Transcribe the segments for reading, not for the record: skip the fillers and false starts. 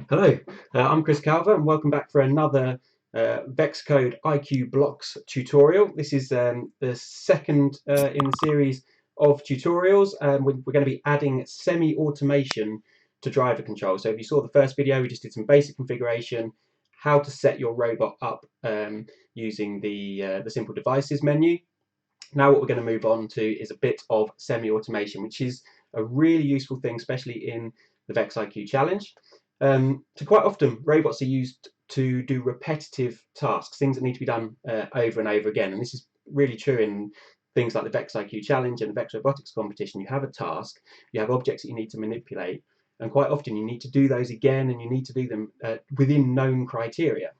Hello, I'm Chris Calver and welcome back for another VEXcode IQ blocks tutorial. This is the second in the series of tutorials. We're going to be adding semi-automation to driver control. So if you saw the first video, we just did some basic configuration, how to set your robot up using the simple devices menu. Now what we're going to move on to is a bit of semi-automation, which is a really useful thing, especially in the VEXIQ challenge. So quite often robots are used to do repetitive tasks, things that need to be done over and over again. And this is really true in things like the VEXIQ challenge and the VEX Robotics competition. You have a task, you have objects that you need to manipulate, and quite often you need to do those again, and you need to do them within known criteria.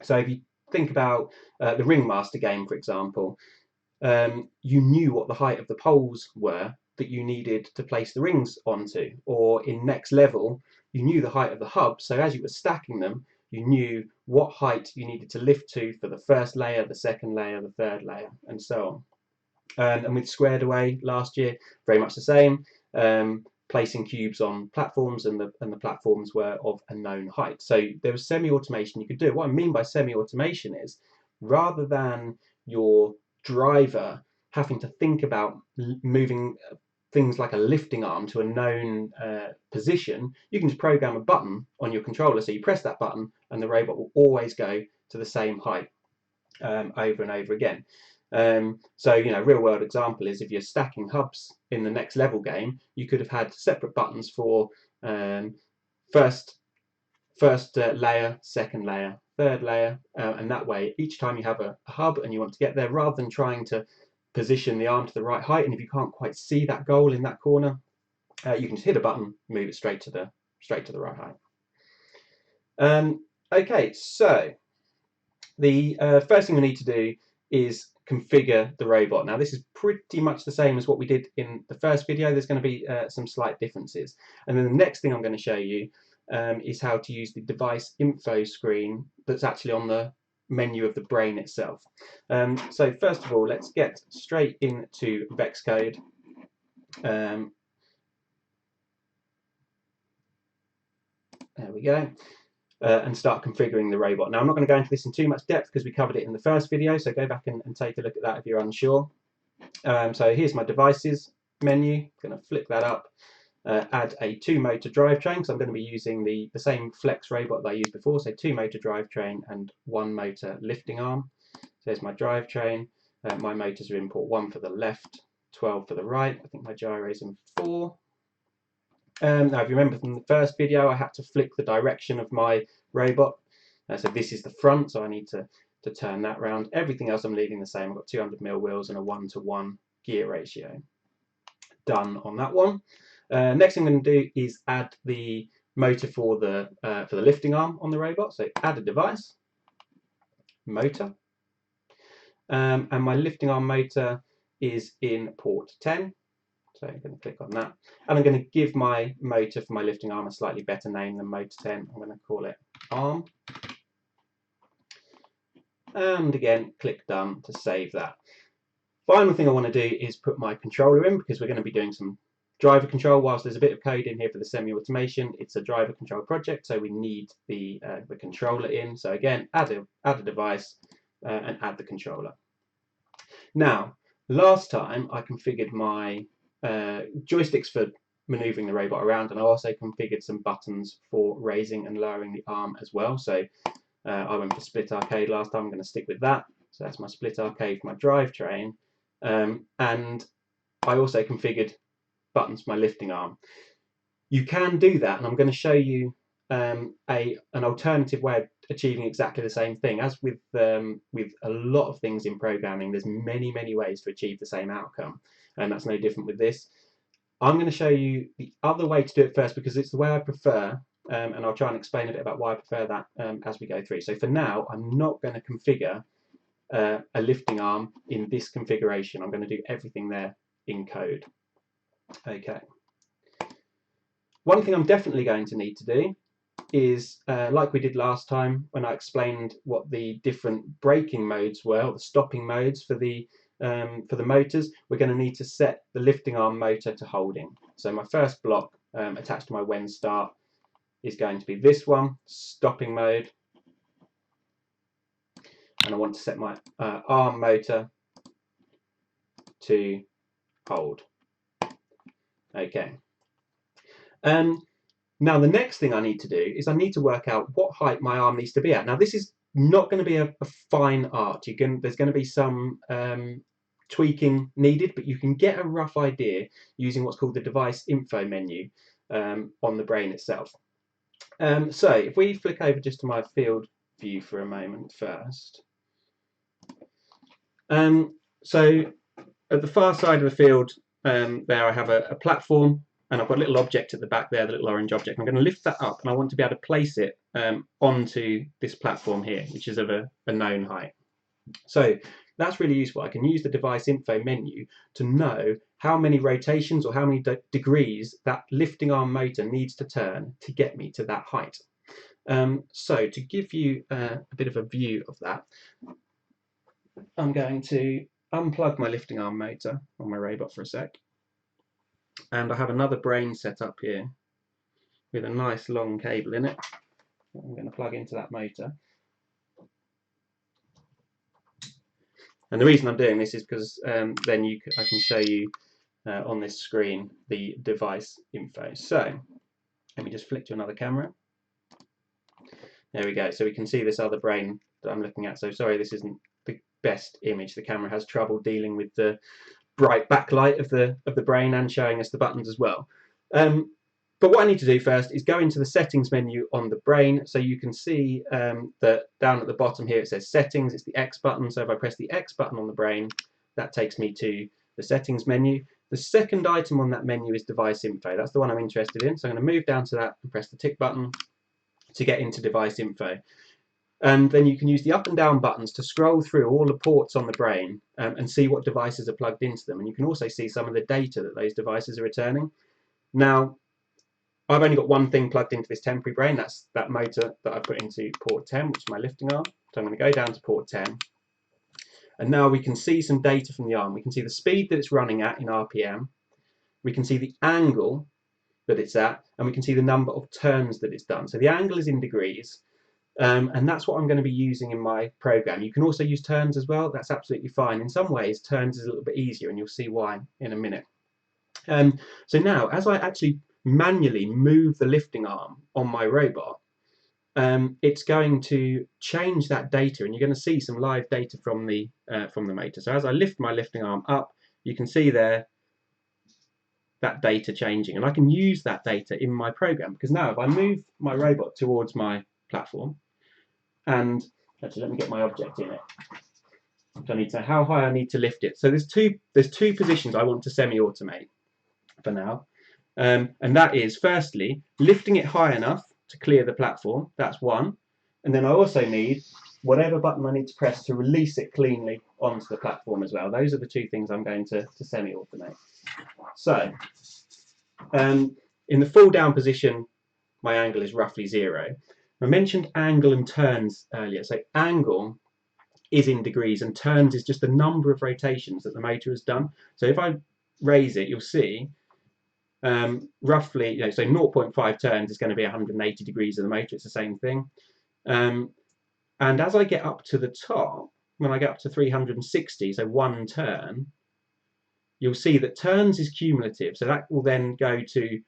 So if you think about the Ringmaster game, for example, you knew what the height of the poles were that you needed to place the rings onto, or in Next Level, you knew the height of the hub, so as you were stacking them, you knew what height you needed to lift to for the first layer, the second layer, the third layer, and so on. And with Squared Away last year, very much the same, placing cubes on platforms, and the platforms were of a known height. So there was semi-automation you could do. What I mean by semi-automation is, rather than your driver having to think about moving things like a lifting arm to a known position, you can just program a button on your controller. So you press that button and the robot will always go to the same height over and over again. So, real world example is if you're stacking hubs in the Next Level game, you could have had separate buttons for first layer, second layer, third layer, and that way each time you have a hub and you want to get there, rather than trying to position the arm to the right height, and if you can't quite see that goal in that corner, you can just hit a button, move it straight to the right height. Okay, so the first thing we need to do is configure the robot. Now this is pretty much the same as what we did in the first video. There's going to be some slight differences, and then the next thing I'm going to show you is how to use the device info screen that's actually on the menu of the brain itself. So first of all, let's get straight into VEXcode. There we go. And start configuring the robot. Now I'm not going to go into this in too much depth because we covered it in the first video, so go back and take a look at that if you're unsure. So here's my devices menu. I'm going to flick that up. Add a 2-motor drivetrain, because I'm going to be using the same flex robot that I used before, so 2-motor drivetrain and 1-motor lifting arm. So there's my drivetrain. My motors are in port 1 for the left, 12 for the right. I think my gyro is in 4. Now if you remember from the first video, I had to flick the direction of my robot. So this is the front, so I need to turn that round. Everything else I'm leaving the same. I've got 200mm wheels and a 1:1 gear ratio. Done on that one. Next thing I'm going to do is add the motor for the lifting arm on the robot. So add a device, motor, and my lifting arm motor is in port 10. So I'm going to click on that, and I'm going to give my motor for my lifting arm a slightly better name than motor 10. I'm going to call it arm, and again click done to save that. Final thing I want to do is put my controller in, because we're going to be doing some driver control. Whilst there's a bit of code in here for the semi-automation, it's a driver control project, so we need the controller in. So again, add a device and add the controller. Now, last time I configured my joysticks for maneuvering the robot around, and I also configured some buttons for raising and lowering the arm as well. So I went for split arcade last time. I'm going to stick with that. So that's my split arcade for my drivetrain, and I also configured buttons for my lifting arm. You can do that, and I'm going to show you an alternative way of achieving exactly the same thing. As with a lot of things in programming, there's many ways to achieve the same outcome, and that's no different with this. I'm going to show you the other way to do it first, because it's the way I prefer, and I'll try and explain a bit about why I prefer that as we go through. So for now, I'm not going to configure a lifting arm in this configuration. I'm going to do everything there in code. Okay. One thing I'm definitely going to need to do is, like we did last time when I explained what the different braking modes were, or the stopping modes for the motors, we're going to need to set the lifting arm motor to holding. So my first block attached to my when start is going to be this one, stopping mode. And I want to set my arm motor to hold. Okay. Now the next thing I need to do is I need to work out what height my arm needs to be at. Now this is not going to be a fine art. There's going to be some tweaking needed, but you can get a rough idea using what's called the device info menu on the brain itself. So if we flick over just to my field view for a moment first. So at the far side of the field there I have a platform, and I've got a little object at the back there, the little orange object. I'm going to lift that up, and I want to be able to place it onto this platform here, which is of a known height. So that's really useful. I can use the device info menu to know how many rotations or how many degrees that lifting arm motor needs to turn to get me to that height. So to give you a bit of a view of that, I'm going to unplug my lifting arm motor on my robot for a sec. And I have another brain set up here with a nice long cable in it. I'm going to plug into that motor. And the reason I'm doing this is because then I can show you on this screen the device info. So let me just flick to another camera. There we go. So we can see this other brain that I'm looking at. So sorry, this isn't the best image. The camera has trouble dealing with the bright backlight of the brain and showing us the buttons as well. But what I need to do first is go into the settings menu on the brain. So you can see that down at the bottom here it says settings. It's the X button. So if I press the X button on the brain, that takes me to the settings menu. The second item on that menu is device info. That's the one I'm interested in. So I'm going to move down to that and press the tick button to get into device info. And then you can use the up and down buttons to scroll through all the ports on the brain and see what devices are plugged into them. And you can also see some of the data that those devices are returning. Now, I've only got one thing plugged into this temporary brain. That's that motor that I put into port 10, which is my lifting arm. So I'm going to go down to port 10. And now we can see some data from the arm. We can see the speed that it's running at in RPM. We can see the angle that it's at, and we can see the number of turns that it's done. So the angle is in degrees. And that's what I'm going to be using in my program. You can also use turns as well. That's absolutely fine. In some ways, turns is a little bit easier, and you'll see why in a minute. So now, as I actually manually move the lifting arm on my robot, it's going to change that data, and you're going to see some live data from the motor. So as I lift my lifting arm up, you can see there that data changing, and I can use that data in my program, because now if I move my robot towards my platform, and actually let me get my object in it. So I need to how high I need to lift it. So there's two positions I want to semi-automate for now, and that is firstly lifting it high enough to clear the platform. That's one, and then I also need whatever button I need to press to release it cleanly onto the platform as well. Those are the two things I'm going to semi-automate. So in the full down position, my angle is roughly 0. I mentioned angle and turns earlier. So angle is in degrees and turns is just the number of rotations that the motor has done. So if I raise it, you'll see roughly, so 0.5 turns is going to be 180 degrees of the motor. It's the same thing. And as I get up to the top, when I get up to 360, so one turn, you'll see that turns is cumulative. So that will then go to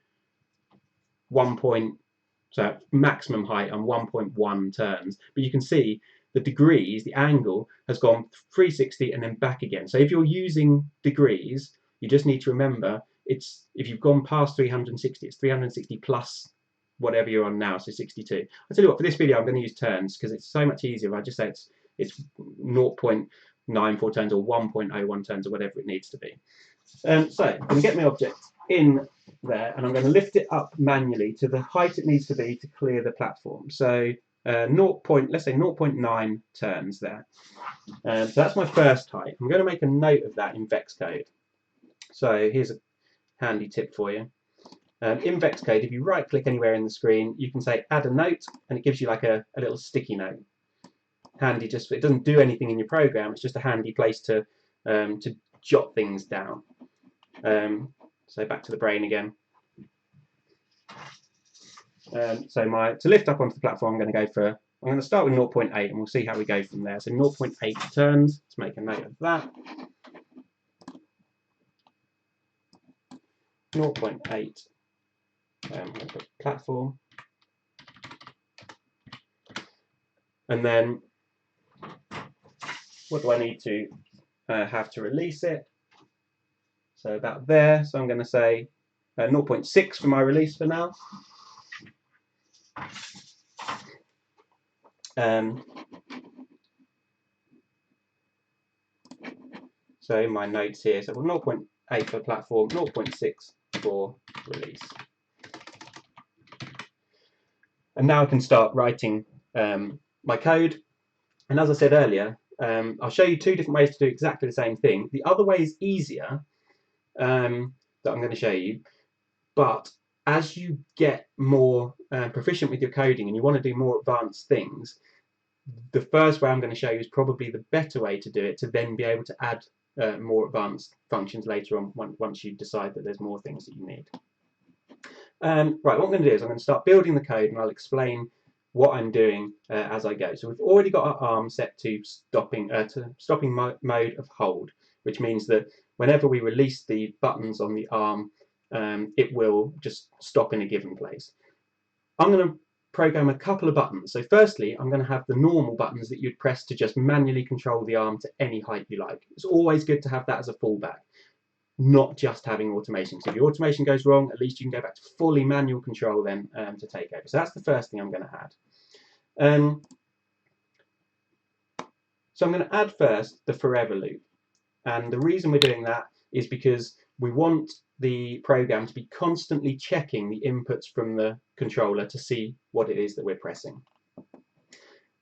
so maximum height on 1.1 turns. But you can see the degrees, the angle has gone 360 and then back again. So if you're using degrees, you just need to remember if you've gone past 360, it's 360 plus whatever you're on now, so 62. I'll tell you what, for this video I'm going to use turns because it's so much easier if I just say it's 0.94 turns or 1.01 turns or whatever it needs to be. So I'm going to get my object in there, and I'm going to lift it up manually to the height it needs to be to clear the platform. So let's say 0.9 turns there. So that's my first height. I'm going to make a note of that in VEXcode. So here's a handy tip for you. In VEXcode, if you right click anywhere in the screen, you can say add a note, and it gives you like a little sticky note. Handy, just it doesn't do anything in your program, it's just a handy place to jot things down. So back to the brain again. So to lift up onto the platform, I'm going to start with 0.8 and we'll see how we go from there. So 0.8 returns, let's make a note of that. 0.8 platform. And then what do I need to have to release it? So about there. So I'm going to say 0.6 for my release for now. So my notes here, so 0.8 for platform, 0.6 for release. And now I can start writing my code. And as I said earlier, I'll show you two different ways to do exactly the same thing. The other way is easier, that I'm going to show you, but as you get more proficient with your coding and you want to do more advanced things, the first way I'm going to show you is probably the better way to do it, to then be able to add more advanced functions later on once you decide that there's more things that you need. Right, what I'm going to do is I'm going to start building the code and I'll explain what I'm doing as I go. So we've already got our arm set to stopping mode of hold, which means that whenever we release the buttons on the arm, it will just stop in a given place. I'm going to program a couple of buttons. So firstly, I'm going to have the normal buttons that you'd press to just manually control the arm to any height you like. It's always good to have that as a fallback, not just having automation. So if your automation goes wrong, at least you can go back to fully manual control then to take over. So that's the first thing I'm going to add. So I'm going to add first the forever loop. And the reason we're doing that is because we want the program to be constantly checking the inputs from the controller to see what it is that we're pressing.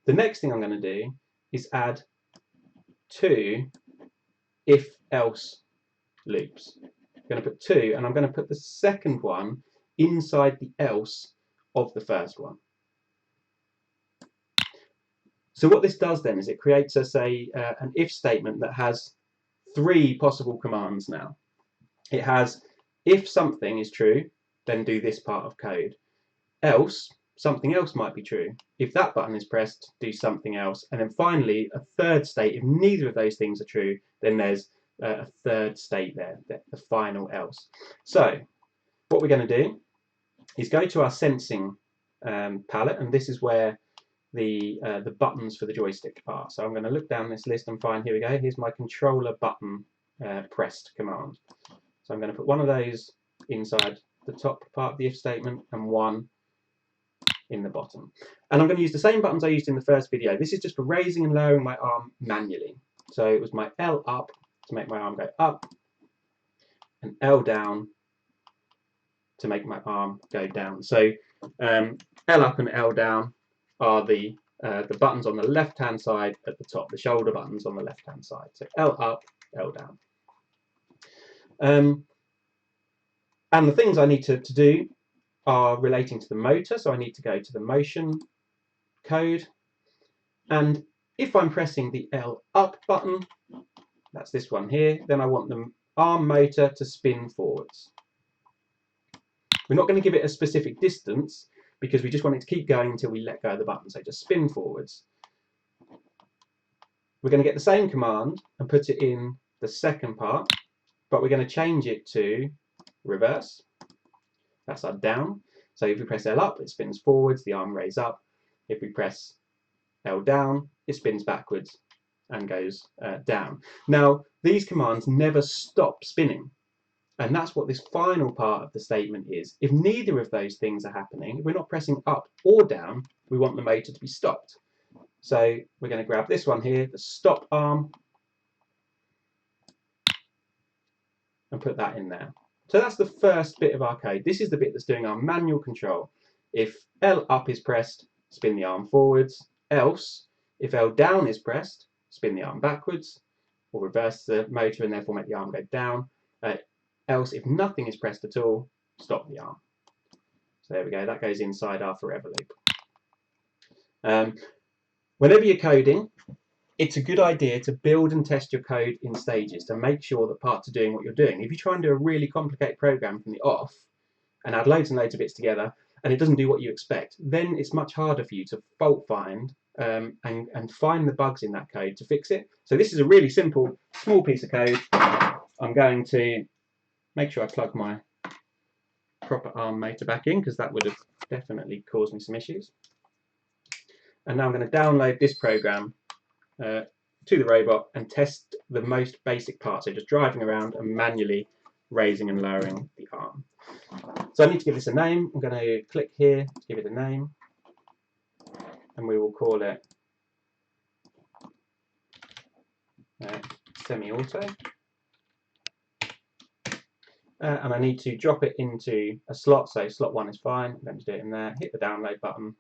The next thing I'm going to do is add two if-else loops. I'm going to put two, and I'm going to put the second one inside the else of the first one. So what this does then is it creates us an if statement that has three possible commands now. It has, if something is true, then do this part of code. Else, something else might be true. If that button is pressed, do something else. And then finally, a third state. If neither of those things are true, then there's a third state there, the final else. So what we're going to do is go to our sensing palette, and this is where the buttons for the joystick are. So I'm going to look down this list and find, here we go, here's my controller button pressed command. So I'm going to put one of those inside the top part of the if statement and one in the bottom. And I'm going to use the same buttons I used in the first video. This is just for raising and lowering my arm manually. So it was my L up to make my arm go up, and L down to make my arm go down. So L up and L down are the buttons on the left-hand side at the top, the shoulder buttons on the left-hand side. So L up, L down. And the things I need to do are relating to the motor. So I need to go to the motion code. And if I'm pressing the L up button, that's this one here, then I want the arm motor to spin forwards. We're not going to give it a specific distance because we just want it to keep going until we let go of the button. So just spin forwards. We're going to get the same command and put it in the second part, but we're going to change it to reverse. That's our down. So if we press L up, it spins forwards, the arm raise up. If we press L down, it spins backwards and goes down. Now, these commands never stop spinning. And that's what this final part of the statement is. If neither of those things are happening, if we're not pressing up or down, we want the motor to be stopped. So we're going to grab this one here, the stop arm, and put that in there. So that's the first bit of our code. This is the bit that's doing our manual control. If L up is pressed, spin the arm forwards. Else, if L down is pressed, spin the arm backwards, or reverse the motor and therefore make the arm go down. Else, if nothing is pressed at all, stop the arm. So there we go, that goes inside our forever loop. Whenever you're coding, it's a good idea to build and test your code in stages to make sure that parts are doing what you're doing. If you try and do a really complicated program from the off and add loads and loads of bits together, and it doesn't do what you expect, then it's much harder for you to fault find and find the bugs in that code to fix it. So this is a really simple, small piece of code. I'm going to make sure I plug my proper ARM motor back in, because that would have definitely caused me some issues. And now I'm going to download this program to the robot and test the most basic part, so just driving around and manually raising and lowering the arm. So I need to give this a name. I'm going to click here to give it a name, and we will call it semi-auto. And I need to drop it into a slot, so slot 1 is fine. I'm going to do it in there, hit the download button,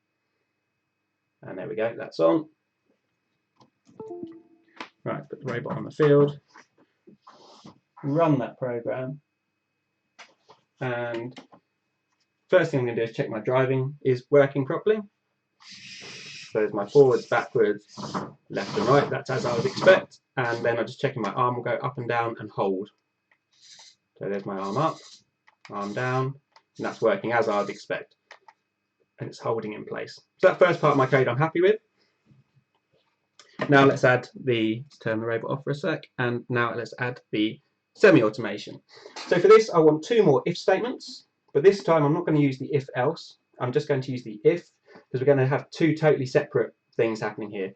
and there we go, that's on. Right, put the robot on the field, run that program, and first thing I'm going to do is check my driving is working properly. So there's my forwards, backwards, left and right, that's as I would expect, and then I'm just checking my arm will go up and down and hold. So there's my arm up, arm down, and that's working as I would expect, and it's holding in place. So that first part of my code I'm happy with. Now let's turn the robot off for a sec, and now let's add the semi-automation. So for this I want 2 more if statements, but this time I'm not going to use the if else, I'm just going to use the if, because we're going to have 2 totally separate things happening here.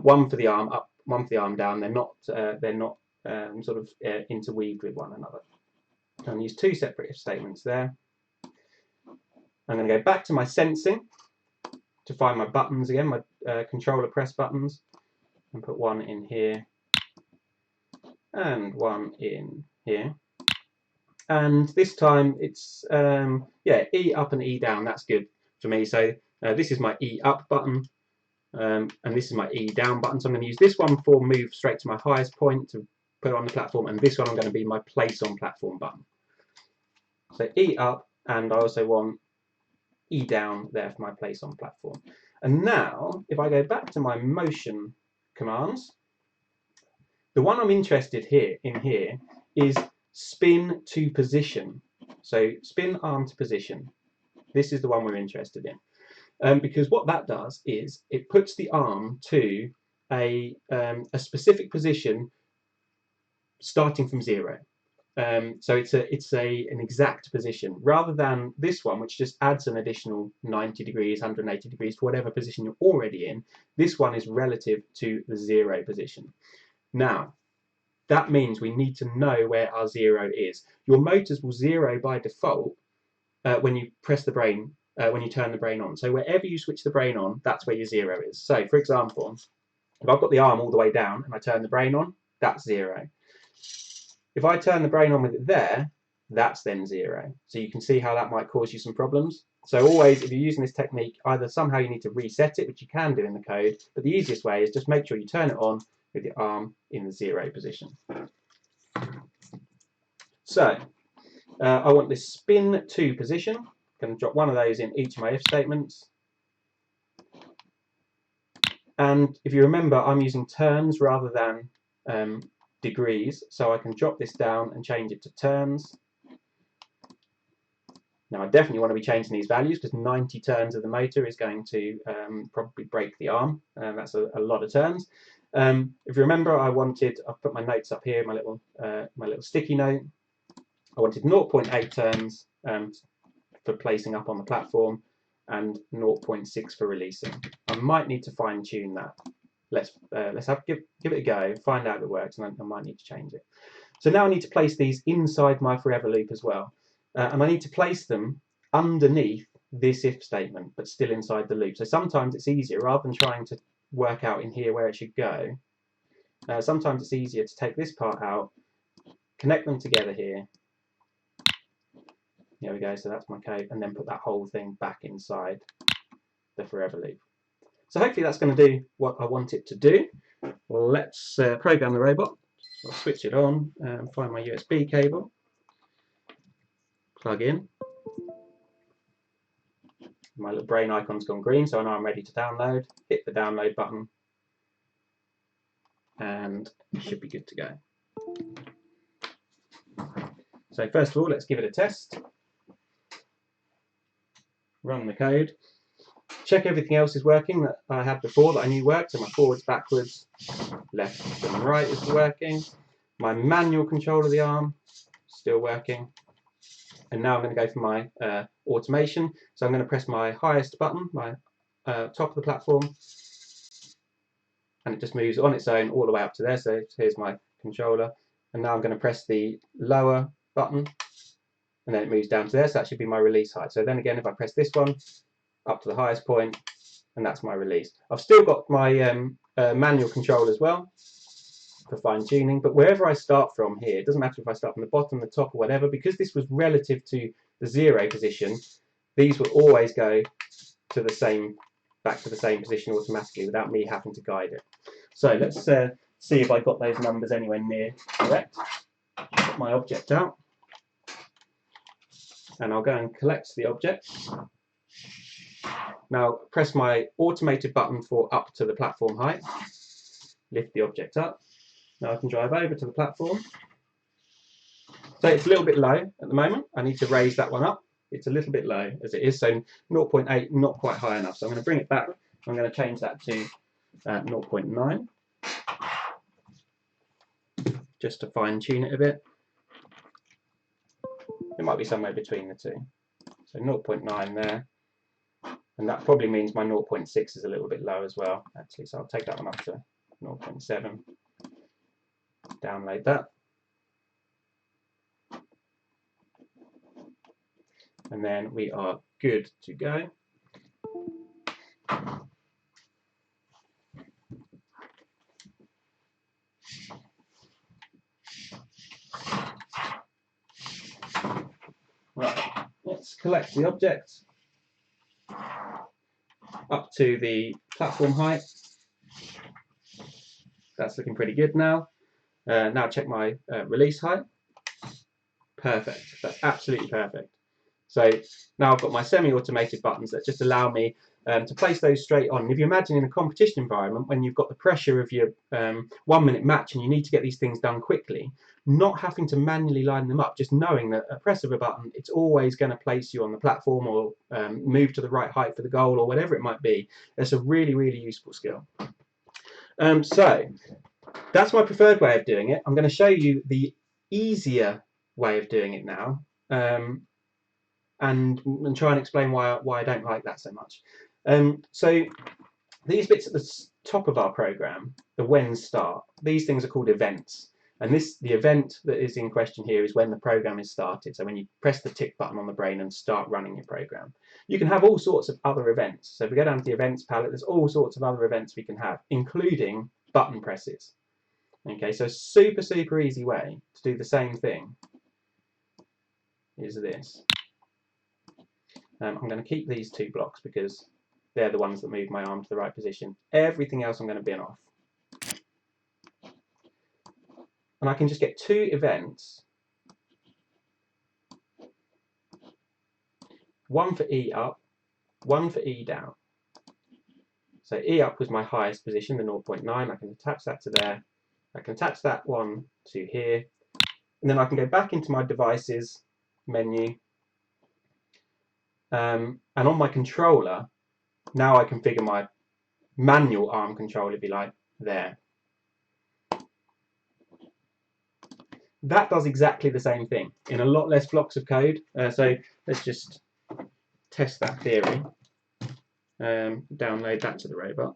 One for the arm up, one for the arm down. They're not sort of interweaved with one another. I'm going to use 2 separate if statements there. I'm going to go back to my sensing to find my buttons again, my controller press buttons, and put one in here and one in here. And this time it's yeah, E up and E down. That's good for me. So this is my E up button, and this is my E down button. So I'm going to use this one for move straight to my highest point to put on the platform, and this one I'm going to be my place on platform button. So E up, and I also want E down there for my place on platform. And now, if I go back to my motion commands, the one I'm interested in here is spin to position. So spin arm to position. This is the one we're interested in. Because what that does is it puts the arm to a specific position starting from 0. So it's an exact position, rather than this one, which just adds an additional 90 degrees, 180 degrees for whatever position you're already in. This one is relative to the 0 position. Now, that means we need to know where our 0 is. Your motors will 0 by default when you press the brain, when you turn the brain on. So wherever you switch the brain on, that's where your 0 is. So for example, if I've got the arm all the way down and I turn the brain on, that's 0. If I turn the brain on with it there, that's then 0. So you can see how that might cause you some problems. So always, if you're using this technique, either somehow you need to reset it, which you can do in the code, but the easiest way is just make sure you turn it on with your arm in the 0 position. So I want this spin to position. I'm going to drop one of those in each of my if statements. And if you remember, I'm using turns rather than degrees, so I can drop this down and change it to turns. Now I definitely want to be changing these values, because 90 turns of the motor is going to probably break the arm. That's a lot of turns. If you remember, I've put my notes up here, my little sticky note. I wanted 0.8 turns for placing up on the platform and 0.6 for releasing. I might need to fine tune that. Let's give it a go, find out if it works, and I might need to change it. So now I need to place these inside my forever loop as well. And I need to place them underneath this if statement, but still inside the loop. So sometimes it's easier, rather than trying to work out in here where it should go, sometimes it's easier to take this part out, connect them together here. There we go, so that's my code, and then put that whole thing back inside the forever loop. So hopefully that's going to do what I want it to do. Well, let's program the robot. So I'll switch it on and find my USB cable, plug in. My little brain icon's gone green, so I know I'm ready to download. Hit the download button, and it should be good to go. So first of all, let's give it a test. run the code, check everything else is working that I had before that I knew worked. So my forwards, backwards, left and right is working. My manual control of the arm, still working. And now I'm going to go for my automation. So I'm going to press my highest button, my top of the platform, and it just moves on its own all the way up to there. So here's my controller. And now I'm going to press the lower button, and then it moves down to there. So that should be my release height. So then again, if I press this one, up to the highest point, and that's my release. I've still got my manual control as well for fine tuning, but wherever I start from here, it doesn't matter if I start from the bottom, the top, or whatever, because this was relative to the 0 position, these will always go to the same, back to the same position automatically without me having to guide it. So let's see if I got those numbers anywhere near correct. Put my object out, and I'll go and collect the object. Now press my automated button for up to the platform height, lift the object up. Now I can drive over to the platform. So it's a little bit low at the moment. I need to raise that one up. It's a little bit low as it is, so 0.8, not quite high enough. So I'm going to bring it back. I'm going to change that to 0.9, just to fine tune it a bit. It might be somewhere between the two. So 0.9 there. And that probably means my 0.6 is a little bit low as well, actually. So I'll take that one up to 0.7. Download that. And then we are good to go. Right, let's collect the object up to the platform height. That's looking pretty good now. Now check my release height. Perfect, that's absolutely perfect. So now I've got my semi-automated buttons that just allow me to place those straight on. If you imagine in a competition environment, when you've got the pressure of your 1 minute match and you need to get these things done quickly, not having to manually line them up, just knowing that a press of a button, it's always going to place you on the platform or move to the right height for the goal or whatever it might be. It's a really, really useful skill. So that's my preferred way of doing it. I'm going to show you the easier way of doing it now. And try and explain why I don't like that so much. So these bits at the top of our program, the when start, these things are called events. And the event that is in question here is when the program is started. So when you press the tick button on the brain and start running your program. You can have all sorts of other events. So if we go down to the events palette, there's all sorts of other events we can have, including button presses. Okay, so super, super easy way to do the same thing is this. I'm going to keep these 2 blocks because they're the ones that move my arm to the right position. Everything else I'm going to bin off. And I can just get 2 events. One for E up, one for E down. So E up was my highest position, the 0.9. I can attach that to there. I can attach that one to here. And then I can go back into my devices menu. And on my controller, now I configure my manual arm control, if you like, there. That does exactly the same thing in a lot less blocks of code. So let's just test that theory. Download that to the robot.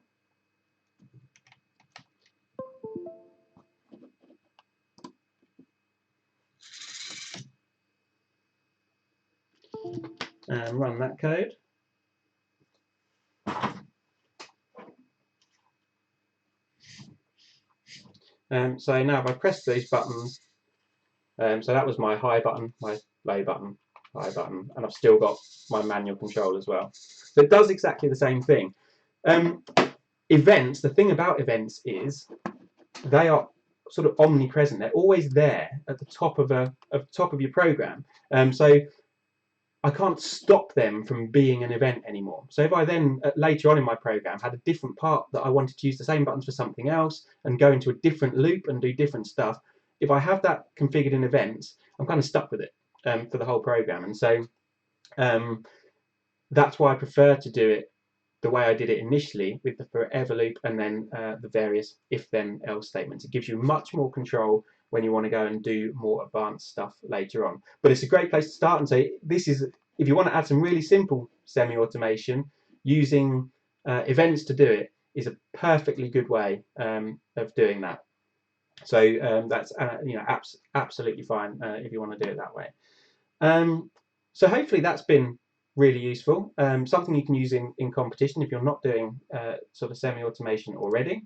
And run that code. So now if I press these buttons, so that was my high button, my low button, high button, and I've still got my manual control as well. So it does exactly the same thing. Events, the thing about events is they are sort of omnipresent. They're always there at the top of your program. So I can't stop them from being an event anymore. So if I then later on in my program had a different part that I wanted to use the same buttons for something else and go into a different loop and do different stuff, if I have that configured in events, I'm kind of stuck with it for the whole program. And so That's why I prefer to do it the way I did it initially, with the forever loop and then the various if then else statements. It gives you much more control when you want to go and do more advanced stuff later on. But it's a great place to start and say, this is, if you want to add some really simple semi-automation, using events to do it is a perfectly good way of doing that. So that's absolutely fine if you want to do it that way. So hopefully that's been really useful. Something you can use in competition if you're not doing sort of semi-automation already.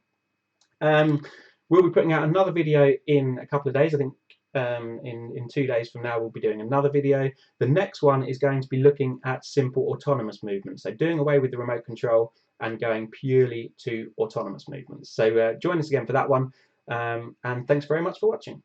We'll be putting out another video in a couple of days. I think in 2 days from now we'll be doing another video. The next one is going to be looking at simple autonomous movements, so doing away with the remote control and going purely to autonomous movements. So join us again for that one, and thanks very much for watching.